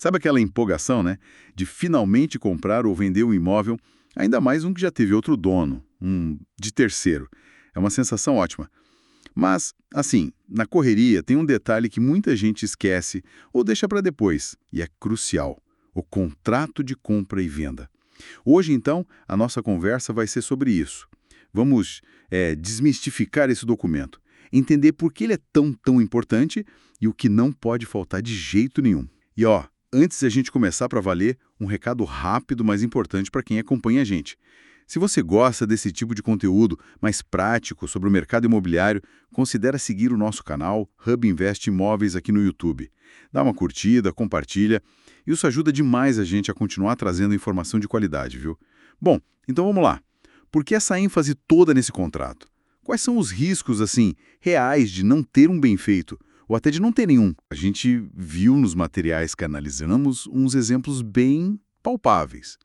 Sabe aquela empolgação, né? De finalmente comprar ou vender um imóvel, ainda mais um que já teve outro dono, um de terceiro. É uma sensação ótima. Mas, assim, na correria tem um detalhe que muita gente esquece ou deixa para depois, e é crucial: o contrato de compra e venda. Hoje, então, a nossa conversa vai ser sobre isso. Vamos desmistificar esse documento, entender por que ele é tão importante e o que não pode faltar de jeito nenhum. E ó, antes de a gente começar para valer, um recado rápido, mas importante para quem acompanha a gente. Se você gosta desse tipo de conteúdo mais prático sobre o mercado imobiliário, considere seguir o nosso canal Hub Invest Imóveis aqui no YouTube. Dá uma curtida, compartilha. Isso ajuda demais a gente a continuar trazendo informação de qualidade, viu? Bom, então vamos lá. Por que essa ênfase toda nesse contrato? Quais são os riscos, assim, reais de não ter um bem feito? Ou até de não ter nenhum? A gente viu nos materiais que analisamos uns exemplos bem palpáveis,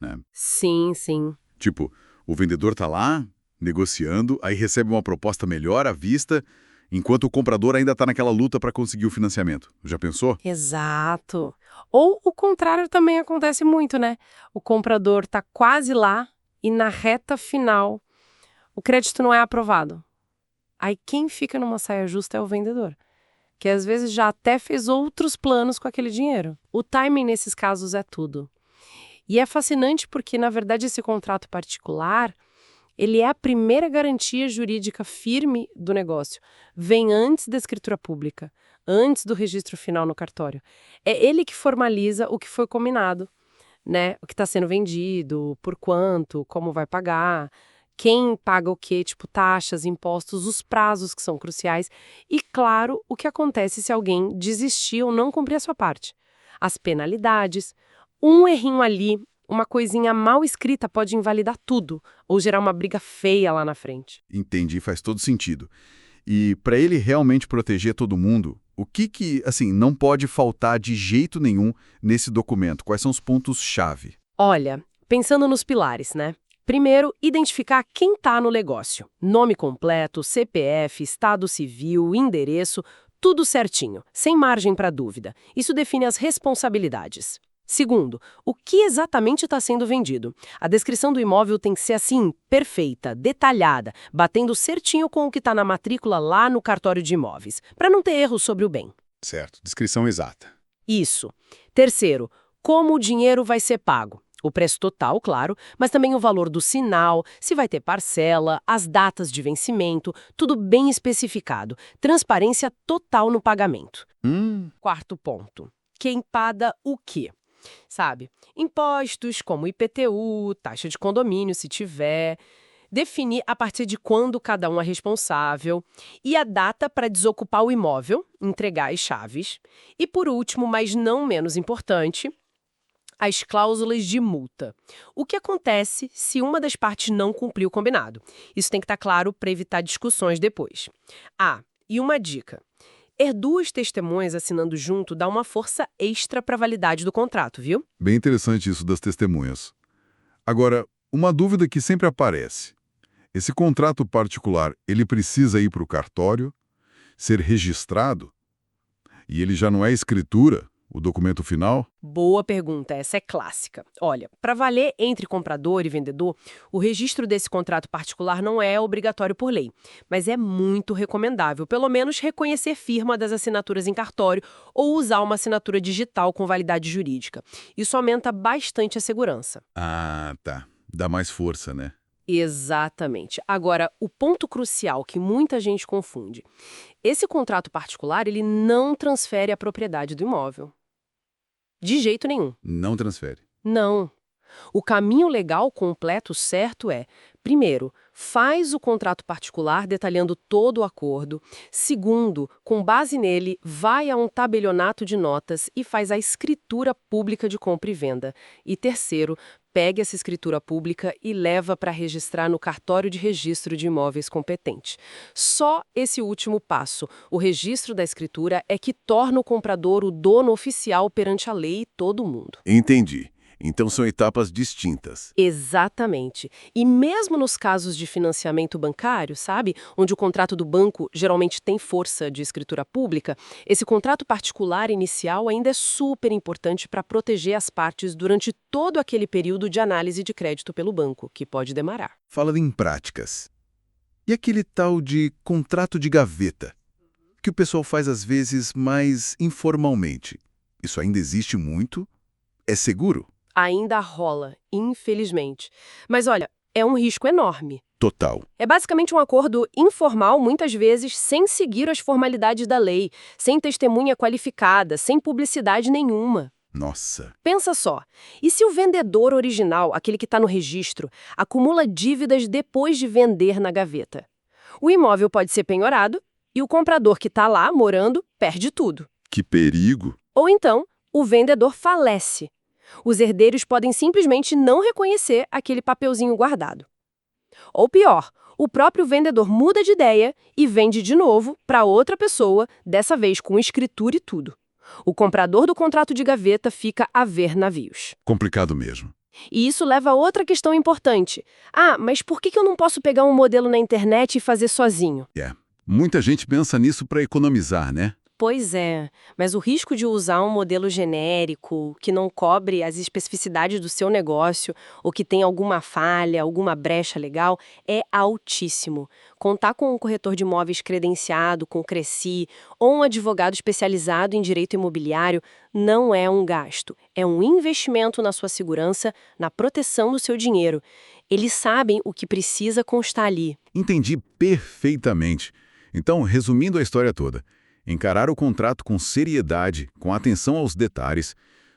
né? Sim, sim. Tipo, o vendedor está lá, negociando, aí recebe uma proposta melhor à vista, enquanto o comprador ainda está naquela luta para conseguir o financiamento. Já pensou? Exato. Ou o contrário também acontece muito, né? O comprador está quase lá e na reta final o crédito não é aprovado. Aí quem fica numa saia justa é o vendedor, que às vezes já até fez outros planos com aquele dinheiro. O timing nesses casos é tudo. E é fascinante porque, na verdade, esse contrato particular, ele é a primeira garantia jurídica firme do negócio. Vem antes da escritura pública, antes do registro final no cartório. É ele que formaliza o que foi combinado, né? O que está sendo vendido, por quanto, como vai pagar, quem paga o quê, tipo taxas, impostos, os prazos que são cruciais e, claro, o que acontece se alguém desistir ou não cumprir a sua parte. As penalidades, um errinho ali, uma coisinha mal escrita pode invalidar tudo ou gerar uma briga feia lá na frente. Entendi, faz todo sentido. E para ele realmente proteger todo mundo, o que, assim, não pode faltar de jeito nenhum nesse documento? Quais são os pontos-chave? Olha, pensando nos pilares, né? Primeiro, identificar quem está no negócio. Nome completo, CPF, estado civil, endereço, tudo certinho, sem margem para dúvida. Isso define as responsabilidades. Segundo, o que exatamente está sendo vendido? A descrição do imóvel tem que ser assim, perfeita, detalhada, batendo certinho com o que está na matrícula lá no cartório de imóveis, para não ter erros sobre o bem. Certo, descrição exata. Isso. Terceiro, como o dinheiro vai ser pago. O preço total, claro, mas também o valor do sinal, se vai ter parcela, as datas de vencimento, tudo bem especificado. Transparência total no pagamento. Quarto ponto. Quem paga o quê? Sabe? Impostos como IPTU, taxa de condomínio, se tiver. Definir a partir de quando cada um é responsável. E a data para desocupar o imóvel, entregar as chaves. E por último, mas não menos importante, as cláusulas de multa. O que acontece se uma das partes não cumprir o combinado? Isso tem que estar claro para evitar discussões depois. Ah, e uma dica. Duas testemunhas assinando junto dá uma força extra para a validade do contrato, viu? Bem interessante isso das testemunhas. Agora, uma dúvida que sempre aparece. Esse contrato particular, ele precisa ir para o cartório, ser registrado, e ele já não é escritura, o documento final? Boa pergunta, essa é clássica. Olha, para valer entre comprador e vendedor, o registro desse contrato particular não é obrigatório por lei, mas é muito recomendável, pelo menos reconhecer firma das assinaturas em cartório ou usar uma assinatura digital com validade jurídica. Isso aumenta bastante a segurança. Ah, tá. Dá mais força, né? Exatamente. Agora, o ponto crucial que muita gente confunde. Esse contrato particular, ele não transfere a propriedade do imóvel. De jeito nenhum. Não transfere. Não. O caminho legal completo certo é, primeiro, faz o contrato particular detalhando todo o acordo. Segundo, com base nele, vai a um tabelionato de notas e faz a escritura pública de compra e venda. E terceiro, pegue essa escritura pública e leva para registrar no cartório de registro de imóveis competente. Só esse último passo, o registro da escritura, é que torna o comprador o dono oficial perante a lei e todo mundo. Entendi. Então são etapas distintas. Exatamente. E mesmo nos casos de financiamento bancário, sabe? Onde o contrato do banco geralmente tem força de escritura pública, esse contrato particular inicial ainda é super importante para proteger as partes durante todo aquele período de análise de crédito pelo banco, que pode demorar. Falando em práticas. E aquele tal de contrato de gaveta, que o pessoal faz às vezes mais informalmente? Isso ainda existe muito? É seguro? Ainda rola, infelizmente. Mas olha, é um risco enorme. Total. É basicamente um acordo informal, muitas vezes sem seguir as formalidades da lei, sem testemunha qualificada, sem publicidade nenhuma. Nossa. Pensa só, e se o vendedor original, aquele que está no registro, acumula dívidas depois de vender na gaveta? O imóvel pode ser penhorado e o comprador que está lá morando perde tudo. Que perigo. Ou então, o vendedor falece. Os herdeiros podem simplesmente não reconhecer aquele papelzinho guardado. Ou pior, o próprio vendedor muda de ideia e vende de novo para outra pessoa, dessa vez com escritura e tudo. O comprador do contrato de gaveta fica a ver navios. Complicado mesmo. E isso leva a outra questão importante. Ah, mas por que eu não posso pegar um modelo na internet e fazer sozinho? Muita gente pensa nisso para economizar, né? Pois é, mas o risco de usar um modelo genérico, que não cobre as especificidades do seu negócio, ou que tem alguma falha, alguma brecha legal, é altíssimo. Contar com um corretor de imóveis credenciado, com Cresci, ou um advogado especializado em direito imobiliário não é um gasto, é um investimento na sua segurança, na proteção do seu dinheiro. Eles sabem o que precisa constar ali. Entendi perfeitamente. Então, resumindo a história toda, encarar o contrato com seriedade, com atenção aos detalhes,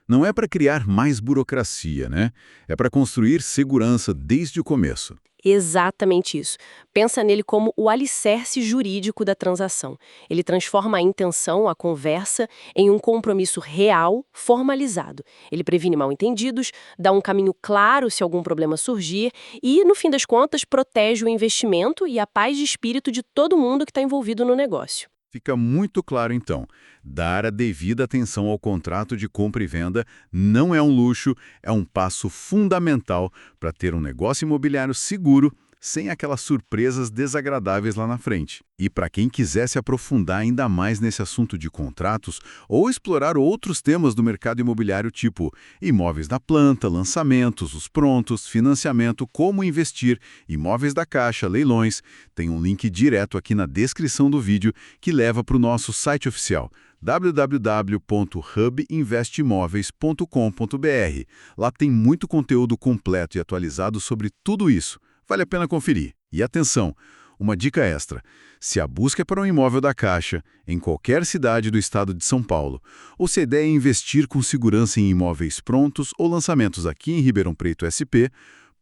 não é para criar mais burocracia, né? É para construir segurança desde o começo. Exatamente isso. Pensa nele como o alicerce jurídico da transação. Ele transforma a intenção, a conversa, em um compromisso real, formalizado. Ele previne mal-entendidos, dá um caminho claro se algum problema surgir e, no fim das contas, protege o investimento e a paz de espírito de todo mundo que está envolvido no negócio. Fica muito claro, então, dar a devida atenção ao contrato de compra e venda não é um luxo, é um passo fundamental para ter um negócio imobiliário seguro, sem aquelas surpresas desagradáveis lá na frente. E para quem quiser se aprofundar ainda mais nesse assunto de contratos ou explorar outros temas do mercado imobiliário tipo imóveis da planta, lançamentos, os prontos, financiamento, como investir, imóveis da Caixa, leilões, tem um link direto aqui na descrição do vídeo que leva para o nosso site oficial www.hubinvestimóveis.com.br. Lá tem muito conteúdo completo e atualizado sobre tudo isso. Vale a pena conferir. E atenção, uma dica extra. Se a busca é para um imóvel da Caixa, em qualquer cidade do estado de São Paulo, ou se a ideia é investir com segurança em imóveis prontos ou lançamentos aqui em Ribeirão Preto SP,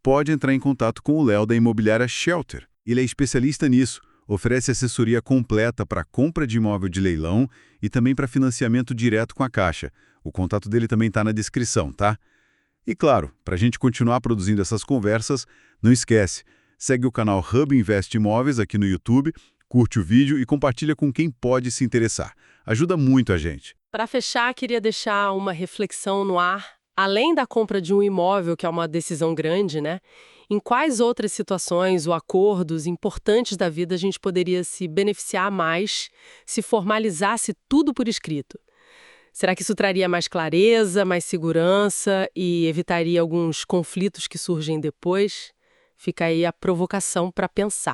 pode entrar em contato com o Léo da imobiliária Shelter. Ele é especialista nisso, oferece assessoria completa para compra de imóvel de leilão e também para financiamento direto com a Caixa. O contato dele também está na descrição, tá? E claro, para a gente continuar produzindo essas conversas, não esquece, segue o canal Hub Invest Imóveis aqui no YouTube, curte o vídeo e compartilha com quem pode se interessar. Ajuda muito a gente. Para fechar, queria deixar uma reflexão no ar. Além da compra de um imóvel, que é uma decisão grande, né? Em quais outras situações ou acordos importantes da vida a gente poderia se beneficiar mais se formalizasse tudo por escrito? Será que isso traria mais clareza, mais segurança e evitaria alguns conflitos que surgem depois? Fica aí a provocação para pensar.